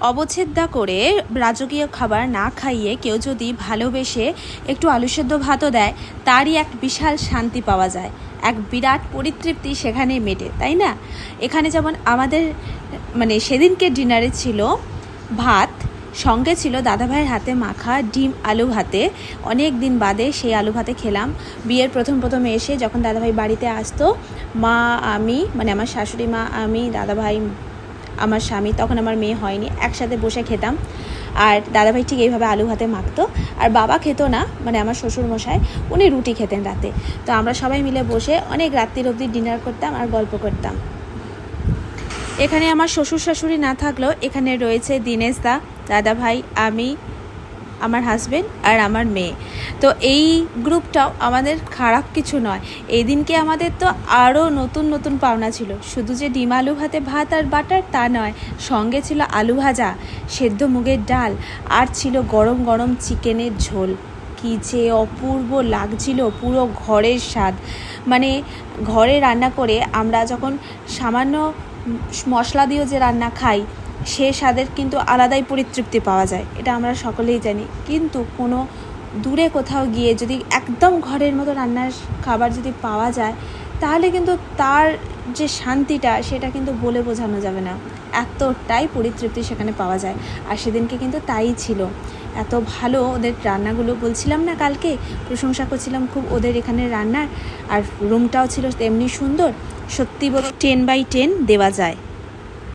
অবচ্ছেদ্যা করে রাজকীয় খাবার না খাইয়ে কেউ যদি ভালোবেসে একটু আলু সেদ্ধ ভাতও দেয়, তারই এক বিশাল শান্তি পাওয়া যায়, এক বিরাট পরিতৃপ্তি সেখানে মেটে, তাই না? এখানে যেমন আমাদের সেদিনকে ডিনারে ছিল ভাত, সঙ্গে ছিল দাদাভাইয়ের হাতে মাখা ডিম আলু ভাতে। অনেক দিন বাদে সেই আলু ভাতে খেলাম। বিয়ের প্রথমে এসে যখন দাদাভাই বাড়িতে আসতো, মা, আমি আমার শাশুড়ি মা, আমি, দাদাভাই, আমার স্বামী, তখন আমার মেয়ে হয়নি, একসাথে বসে খেতাম। আর দাদাভাই ঠিক এইভাবে আলু ভাতে মাখতো। আর বাবা খেতো না, আমার শ্বশুরমশাই, উনি রুটি খেতেন রাতে। তো আমরা সবাই মিলে বসে অনেক রাত্রির অবধি ডিনার করতাম আর গল্প করতাম। এখানে আমার শ্বশুর শাশুড়ি না থাকলেও এখানে রয়েছে দীনেশ দা, দাদাভাই, আমি, আমার হাজবেন্ড আর আমার মেয়ে। তো এই গ্রুপটাও আমাদের খারাপ কিছু নয়। এই দিনকে আমাদের তো আরও নতুন নতুন পাওনা ছিল। শুধু যে ডিম আলু ভাতে ভাত আর বাটার তা নয়, সঙ্গে ছিল আলু ভাজা, সেদ্ধ মুগের ডাল, আর ছিল গরম গরম চিকেনের ঝোল। কী যে অপূর্ব লাগছিল, পুরো ঘরের স্বাদ। ঘরে রান্না করে আমরা যখন সামান্য মশলা দিয়েও যে রান্না খাই, সে স্বাদের কিন্তু আলাদাই পরিতৃপ্তি পাওয়া যায়, এটা আমরা সকলেই জানি। কিন্তু কোনো দূরে কোথাও গিয়ে যদি একদম ঘরের মতো রান্নার খাবার যদি পাওয়া যায়, তাহলে কিন্তু তার যে শান্তিটা, সেটা কিন্তু বলে বোঝানো যাবে না। এতটাই পরিতৃপ্তি সেখানে পাওয়া যায়। আর সেদিনকে কিন্তু তাই ছিল। এত ভালো ওদের রান্নাগুলো, বলছিলাম না কালকে, প্রশংসা করছিলাম খুব ওদের এখানে রান্নার। আর রুমটাও ছিল তেমনি সুন্দর। সত্যি বলতে 10/10 দেওয়া যায়।